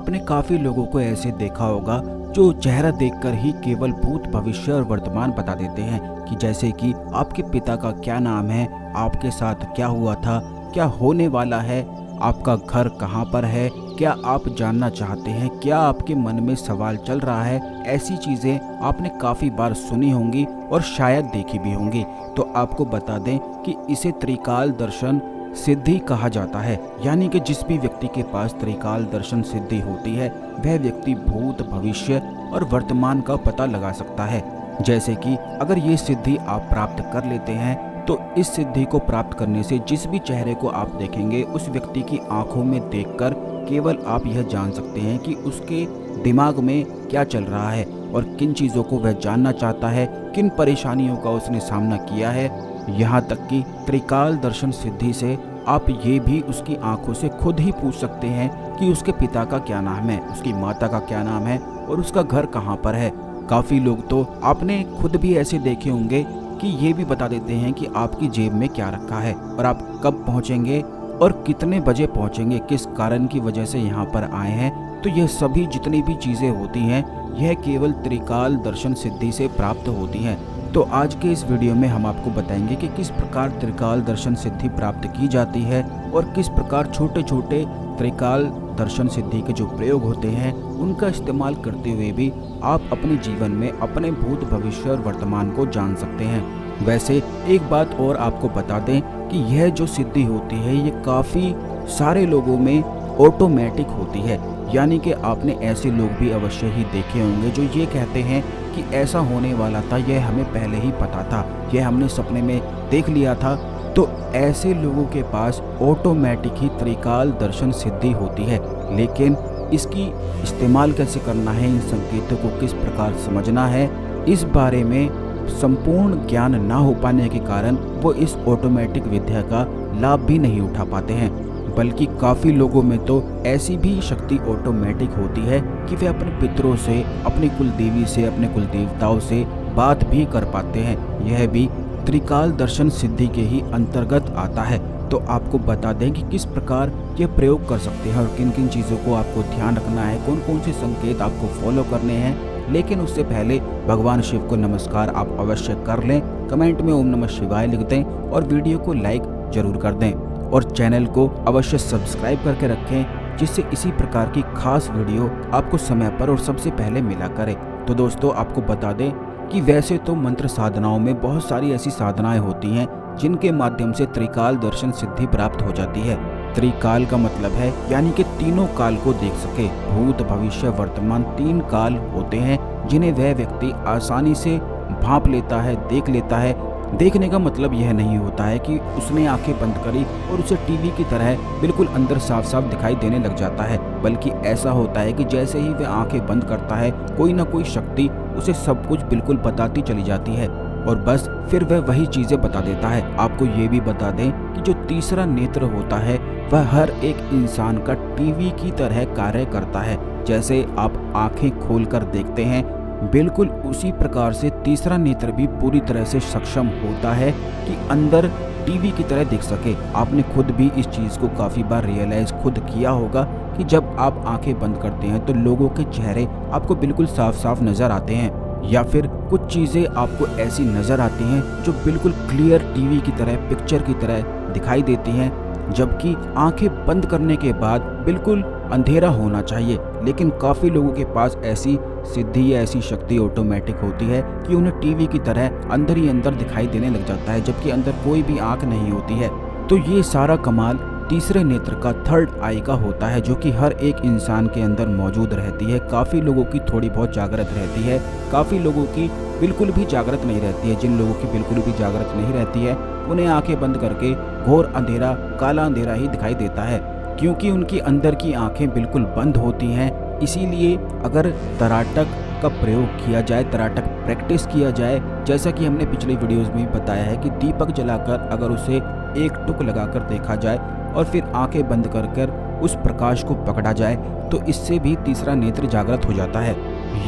आपने काफी लोगों को ऐसे देखा होगा जो चेहरा देखकर ही केवल भूत, भविष्य और वर्तमान बता देते हैं कि जैसे कि आपके पिता का क्या नाम है, आपके साथ क्या हुआ था, क्या होने वाला है, आपका घर कहाँ पर है, क्या आप जानना चाहते हैं, क्या आपके मन में सवाल चल रहा है। ऐसी चीज़ें आपने काफ़ी बार सुनी होंगी और शायद देखी भी होंगी। तो आपको बता दें कि इसे त्रिकाल दर्शन सिद्धि कहा जाता है। यानी कि जिस भी व्यक्ति के पास त्रिकाल दर्शन सिद्धि होती है वह व्यक्ति भूत, भविष्य और वर्तमान का पता लगा सकता है। जैसे कि अगर ये सिद्धि आप प्राप्त कर लेते हैं तो इस सिद्धि को प्राप्त करने से जिस भी चेहरे को आप देखेंगे उस व्यक्ति की आंखों में देखकर केवल आप यह जान सकते हैं कि उसके दिमाग में क्या चल रहा है और किन चीज़ों को वह जानना चाहता है, किन परेशानियों का उसने सामना किया है। यहाँ तक कि त्रिकाल दर्शन सिद्धि से आप ये भी उसकी आंखों से खुद ही पूछ सकते हैं कि उसके पिता का क्या नाम है, उसकी माता का क्या नाम है और उसका घर कहाँ पर है। काफ़ी लोग तो आपने खुद भी ऐसे देखे होंगे कि ये भी बता देते हैं कि आपकी जेब में क्या रखा है और आप कब पहुंचेंगे और कितने बजे पहुंचेंगे, किस कारण की वजह से यहाँ पर आए हैं। तो यह सभी जितनी भी चीज़ें होती हैं यह केवल त्रिकाल दर्शन सिद्धि से प्राप्त होती हैं। तो आज के इस वीडियो में हम आपको बताएंगे कि किस प्रकार त्रिकाल दर्शन सिद्धि प्राप्त की जाती है और किस प्रकार छोटे छोटे त्रिकाल दर्शन सिद्धि के जो प्रयोग होते हैं उनका इस्तेमाल करते हुए भी आप अपने जीवन में अपने भूत, भविष्य और वर्तमान को जान सकते हैं। वैसे एक बात और आपको बता दें कि यह जो सिद्धि होती है ये काफ़ी सारे लोगों में ऑटोमेटिक होती है। यानी कि आपने ऐसे लोग भी अवश्य ही देखे होंगे जो ये कहते हैं कि ऐसा होने वाला था, यह हमें पहले ही पता था, यह हमने सपने में देख लिया था। तो ऐसे लोगों के पास ऑटोमेटिक ही त्रिकाल दर्शन सिद्धि होती है। लेकिन इसकी इस्तेमाल कैसे करना है, इन संकेतों को किस प्रकार समझना है, इस बारे में संपूर्ण ज्ञान ना हो पाने के कारण वो इस ऑटोमेटिक विद्या का लाभ भी नहीं उठा पाते हैं। बल्कि काफ़ी लोगों में तो ऐसी भी शक्ति ऑटोमेटिक होती है कि वे अपने पितरों से, अपनी कुल देवी से, अपने कुल देवताओं से बात भी कर पाते हैं। यह भी त्रिकाल दर्शन सिद्धि के ही अंतर्गत आता है। तो आपको बता दें कि किस प्रकार ये प्रयोग कर सकते हैं और किन किन चीज़ों को आपको ध्यान रखना है, कौन कौन से संकेत आपको फॉलो करने हैं। लेकिन उससे पहले भगवान शिव को नमस्कार आप अवश्य कर लें, कमेंट में ओम नमः शिवाय लिख दें और वीडियो को लाइक जरूर कर दें और चैनल को अवश्य सब्सक्राइब करके रखें जिससे इसी प्रकार की खास वीडियो आपको समय पर और सबसे पहले मिला करे। तो दोस्तों आपको बता दें कि वैसे तो मंत्र साधनाओं में बहुत सारी ऐसी साधनाएं होती हैं जिनके माध्यम से त्रिकाल दर्शन सिद्धि प्राप्त हो जाती है। त्रिकाल का मतलब है यानी कि तीनों काल को देख सके। भूत, भविष्य, वर्तमान 3 काल होते हैं जिन्हें वह व्यक्ति आसानी से भांप लेता है, देख लेता है। देखने का मतलब यह नहीं होता है कि उसने आंखें बंद करी और उसे टीवी की तरह बिल्कुल अंदर साफ साफ दिखाई देने लग जाता है, बल्कि ऐसा होता है कि जैसे ही वह आंखें बंद करता है कोई ना कोई शक्ति उसे सब कुछ बिल्कुल बताती चली जाती है और बस फिर वह वही चीजें बता देता है। आपको ये भी बता दें कि जो तीसरा नेत्र होता है वह हर एक इंसान का टीवी की तरह कार्य करता है। जैसे आप आंखें खोलकर देखते हैं बिल्कुल उसी प्रकार से तीसरा नेत्र भी पूरी तरह से सक्षम होता है कि अंदर टीवी की तरह दिख सके। आपने खुद भी इस चीज़ को काफ़ी बार रियलाइज खुद किया होगा कि जब आप आंखें बंद करते हैं तो लोगों के चेहरे आपको बिल्कुल साफ साफ नज़र आते हैं या फिर कुछ चीज़ें आपको ऐसी नज़र आती हैं जो बिल्कुल क्लियर टीवी की तरह, पिक्चर की तरह दिखाई देती हैं, जबकि आंखें बंद करने के बाद बिल्कुल अंधेरा होना चाहिए। लेकिन काफ़ी लोगों के पास ऐसी सिद्धि या ऐसी शक्ति ऑटोमेटिक होती है कि उन्हें टीवी की तरह अंदर ही अंदर दिखाई देने लग जाता है, जबकि अंदर कोई भी आंख नहीं होती है। तो ये सारा कमाल तीसरे नेत्र का, थर्ड आई का होता है, जो कि हर एक इंसान के अंदर मौजूद रहती है। काफ़ी लोगों की थोड़ी बहुत जागृत रहती है, काफ़ी लोगों की बिल्कुल भी जागृत नहीं रहती है। जिन लोगों की बिल्कुल भी जागृत नहीं रहती है उन्हें आंखें बंद करके घोर अंधेरा, काला अंधेरा ही दिखाई देता है, क्योंकि उनकी अंदर की आंखें बिल्कुल बंद होती हैं। इसीलिए अगर तराटक का प्रयोग किया जाए, तराटक प्रैक्टिस किया जाए, जैसा कि हमने पिछले वीडियोस में भी बताया है कि दीपक जलाकर अगर उसे एक टुक लगाकर देखा जाए और फिर आंखें बंद कर उस प्रकाश को पकड़ा जाए तो इससे भी तीसरा नेत्र जागृत हो जाता है।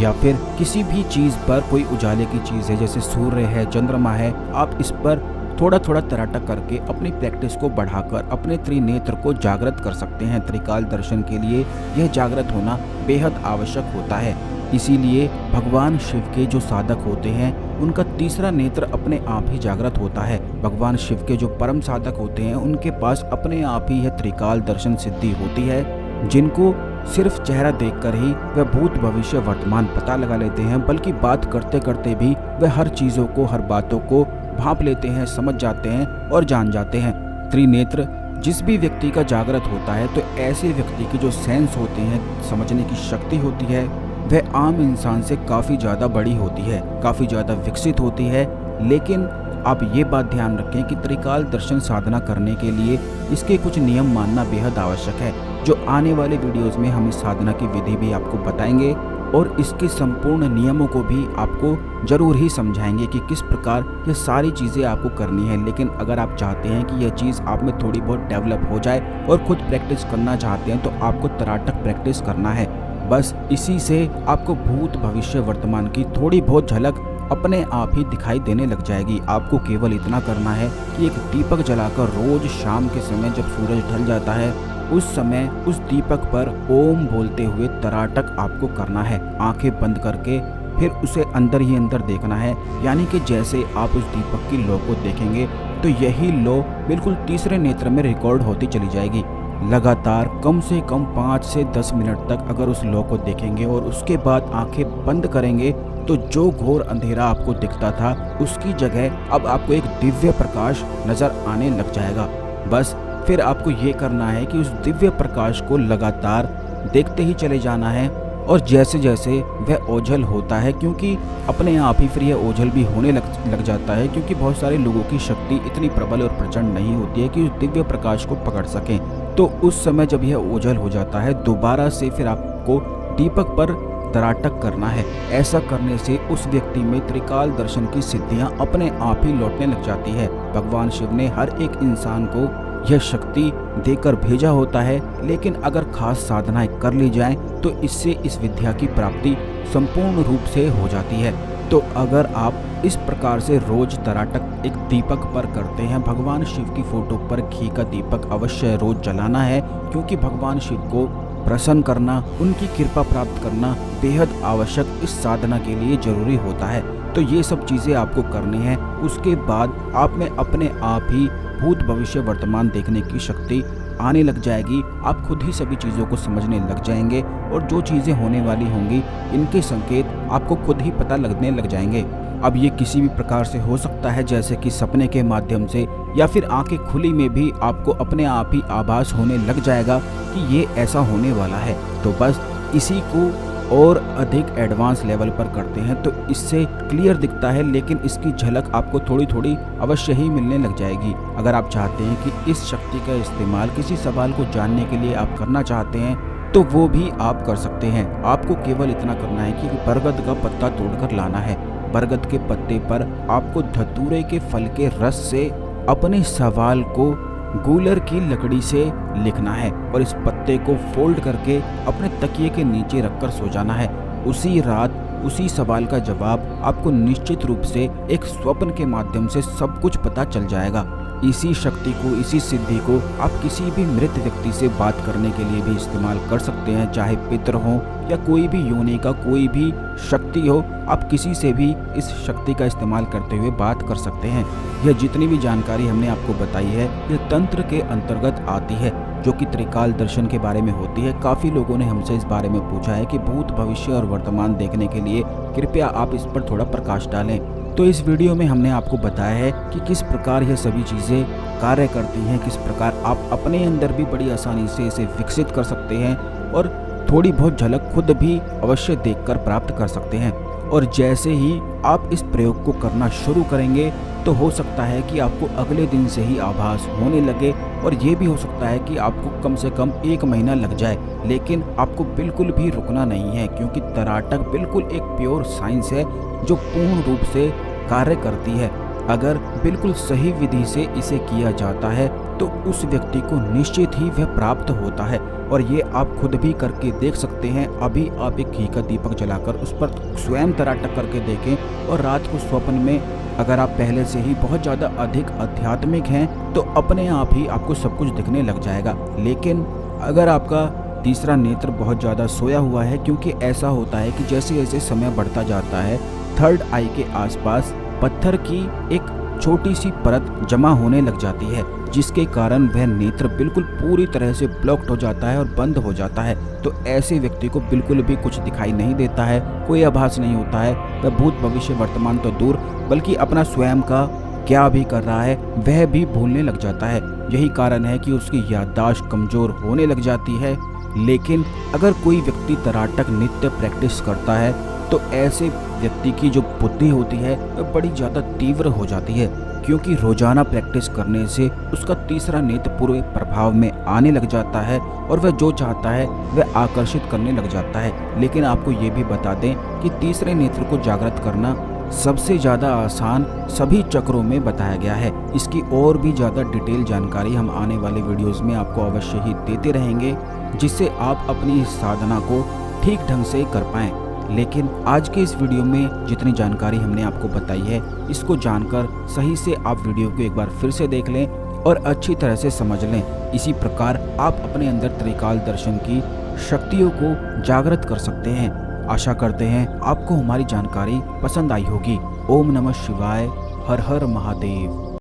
या फिर किसी भी चीज़ पर, कोई उजाले की चीज़ है जैसे सूर्य है, चंद्रमा है, आप इस पर थोड़ा थोड़ा तराटक करके अपनी प्रैक्टिस को बढ़ाकर अपने त्रिनेत्र को जागृत कर सकते हैं। त्रिकाल दर्शन के लिए यह जागृत होना बेहद आवश्यक होता है। इसीलिए भगवान शिव के जो साधक होते हैं उनका तीसरा नेत्र अपने आप ही जागृत होता है। भगवान शिव के जो परम साधक होते हैं उनके पास अपने आप ही यह त्रिकाल दर्शन सिद्धि होती है, जिनको सिर्फ चेहरा देखकर ही वह भूत भविष्य वर्तमान पता लगा लेते हैं, बल्कि बात करते करते भी वह हर चीजों को, हर बातों को भांप लेते हैं, समझ जाते हैं और जान जाते हैं। त्रिनेत्र जिस भी व्यक्ति का जागृत होता है तो ऐसे व्यक्ति की जो सेंस होते हैं, समझने की शक्ति होती है, वह आम इंसान से काफ़ी ज़्यादा बड़ी होती है, काफ़ी ज़्यादा विकसित होती है। लेकिन आप ये बात ध्यान रखें कि त्रिकाल दर्शन साधना करने के लिए इसके कुछ नियम मानना बेहद आवश्यक है, जो आने वाले वीडियोस में हम इस साधना की विधि भी आपको बताएंगे और इसके संपूर्ण नियमों को भी आपको जरूर ही समझाएंगे कि किस प्रकार ये सारी चीज़ें आपको करनी है। लेकिन अगर आप चाहते हैं कि यह चीज़ आप में थोड़ी बहुत डेवलप हो जाए और खुद प्रैक्टिस करना चाहते हैं तो आपको तराटक प्रैक्टिस करना है। बस इसी से आपको भूत भविष्य वर्तमान की थोड़ी बहुत झलक अपने आप ही दिखाई देने लग जाएगी। आपको केवल इतना करना है कि एक दीपक जलाकर रोज शाम के समय जब सूरज ढल जाता है उस समय उस दीपक पर ओम बोलते हुए तराटक आपको करना है, आंखें बंद करके। फिर उसे अंदर ही अंदर देखना है, यानी कि जैसे आप उस दीपक की लौ को देखेंगे तो यही लौ बिल्कुल तीसरे नेत्र में रिकॉर्ड होती चली जाएगी। लगातार कम से कम 5 से 10 मिनट तक अगर उस लौ को देखेंगे और उसके बाद आंखें बंद करेंगे तो जो घोर अंधेरा आपको दिखता था उसकी जगह अब आपको एक दिव्य प्रकाश नजर आने लग जाएगा। बस फिर आपको ये करना है कि उस दिव्य प्रकाश को लगातार देखते ही चले जाना है और जैसे जैसे वह ओझल होता है, क्योंकि अपने आप ही फिर यह ओझल भी होने लग जाता है, क्योंकि बहुत सारे लोगों की शक्ति इतनी प्रबल और प्रचंड नहीं होती है कि उस दिव्य प्रकाश को पकड़ सकें। तो उस समय जब यह ओझल हो जाता है दोबारा से फिर आपको दीपक पर तराटक करना है। ऐसा करने से उस व्यक्ति में त्रिकाल दर्शन की सिद्धियां अपने आप ही लौटने लग जाती है। भगवान शिव ने हर एक इंसान को यह शक्ति देकर भेजा होता है, लेकिन अगर खास साधनाएं कर ली जाएं तो इससे इस विद्या की प्राप्ति संपूर्ण रूप से हो जाती है। तो अगर आप इस प्रकार से रोज तराटक एक दीपक पर करते हैं, भगवान शिव की फोटो पर घी का दीपक अवश्य रोज जलाना है, क्योंकि भगवान शिव को प्रसन्न करना, उनकी कृपा प्राप्त करना बेहद आवश्यक इस साधना के लिए जरूरी होता है। तो ये सब चीज़ें आपको करनी है। उसके बाद आप में अपने आप ही भूत भविष्य वर्तमान देखने की शक्ति आने लग जाएगी। आप खुद ही सभी चीज़ों को समझने लग जाएंगे और जो चीज़ें होने वाली होंगी इनके संकेत आपको खुद ही पता लगने लग जाएंगे। अब ये किसी भी प्रकार से हो सकता है, जैसे कि सपने के माध्यम से या फिर आंखें खुली में भी आपको अपने आप ही आभास होने लग जाएगा कि ये ऐसा होने वाला है। तो बस इसी को और अधिक एडवांस लेवल पर करते हैं तो इससे क्लियर दिखता है, लेकिन इसकी झलक आपको थोड़ी थोड़ी अवश्य ही मिलने लग जाएगी। अगर आप चाहते हैं कि इस शक्ति का इस्तेमाल किसी सवाल को जानने के लिए आप करना चाहते हैं तो वो भी आप कर सकते हैं। आपको केवल इतना करना है कि बरगद का पत्ता तोड़कर लाना है। बरगद के पत्ते पर आपको धतूरे के फल के रस से अपने सवाल को गूलर की लकड़ी से लिखना है और इस पत्ते को फोल्ड करके अपने तकिए के नीचे रखकर सो जाना है। उसी रात उसी सवाल का जवाब आपको निश्चित रूप से एक स्वप्न के माध्यम से सब कुछ पता चल जाएगा। इसी शक्ति को, इसी सिद्धि को आप किसी भी मृत व्यक्ति से बात करने के लिए भी इस्तेमाल कर सकते हैं, चाहे पितर हो या कोई भी योनि का कोई भी शक्ति हो। आप किसी से भी इस शक्ति का इस्तेमाल करते हुए बात कर सकते हैं। यह जितनी भी जानकारी हमने आपको बताई है यह तंत्र के अंतर्गत आती है, जो कि त्रिकाल दर्शन के बारे में होती है। काफ़ी लोगों ने हमसे इस बारे में पूछा है कि भूत भविष्य और वर्तमान देखने के लिए कृपया आप इस पर थोड़ा प्रकाश डालें। तो इस वीडियो में हमने आपको बताया है कि किस प्रकार यह सभी चीज़ें कार्य करती हैं, किस प्रकार आप अपने अंदर भी बड़ी आसानी से इसे विकसित कर सकते हैं और थोड़ी बहुत झलक खुद भी अवश्य देखकर प्राप्त कर सकते हैं। और जैसे ही आप इस प्रयोग को करना शुरू करेंगे तो हो सकता है कि आपको अगले दिन से ही आभास होने लगे, और ये भी हो सकता है कि आपको कम से कम 1 महीना लग जाए। लेकिन आपको बिल्कुल भी रुकना नहीं है, क्योंकि तराटक बिल्कुल एक प्योर साइंस है जो पूर्ण रूप से कार्य करती है। अगर बिल्कुल सही विधि से इसे किया जाता है तो उस व्यक्ति को निश्चित ही वह प्राप्त होता है। और ये आप खुद भी करके देख सकते हैं। अभी आप एक घी का दीपक जलाकर उस पर स्वयं तराटक करके देखें और रात को स्वप्न में अगर आप पहले से ही बहुत ज़्यादा अधिक आध्यात्मिक हैं तो अपने आप ही आपको सब कुछ दिखने लग जाएगा। लेकिन अगर आपका तीसरा नेत्र बहुत ज़्यादा सोया हुआ है, क्योंकि ऐसा होता है कि जैसे जैसे समय बढ़ता जाता है थर्ड आई के आसपास पत्थर की एक छोटी सी परत जमा होने लग जाती है, जिसके कारण वह नेत्र बिल्कुल पूरी तरह से ब्लॉक्ड हो जाता है और बंद हो जाता है। तो ऐसे व्यक्ति को बिल्कुल भी कुछ दिखाई नहीं देता है, कोई आभास नहीं होता है। वह भूत भविष्य वर्तमान तो दूर बल्कि अपना स्वयं का क्या भी कर रहा है वह भी भूलने लग जाता है। यही कारण है कि उसकी याददाश्त कमजोर होने लग जाती है। लेकिन अगर कोई व्यक्ति तराटक नित्य प्रैक्टिस करता है तो ऐसे व्यक्ति की जो बुद्धि होती है वह बड़ी ज़्यादा तीव्र हो जाती है, क्योंकि रोजाना प्रैक्टिस करने से उसका तीसरा नेत्र पूरे प्रभाव में आने लग जाता है और वह जो चाहता है वह आकर्षित करने लग जाता है। लेकिन आपको ये भी बता दें कि तीसरे नेत्र को जागृत करना सबसे ज़्यादा आसान सभी चक्रों में बताया गया है। इसकी और भी ज़्यादा डिटेल जानकारी हम आने वाले वीडियोस में आपको अवश्य ही देते रहेंगे, जिससे आप अपनी इस साधना को ठीक ढंग से कर पाएँ। लेकिन आज के इस वीडियो में जितनी जानकारी हमने आपको बताई है, इसको जानकर सही से आप वीडियो को एक बार फिर से देख लें और अच्छी तरह से समझ लें। इसी प्रकार आप अपने अंदर त्रिकाल दर्शन की शक्तियों को जागृत कर सकते हैं। आशा करते हैं आपको हमारी जानकारी पसंद आई होगी। ओम नमः शिवाय। हर हर महादेव।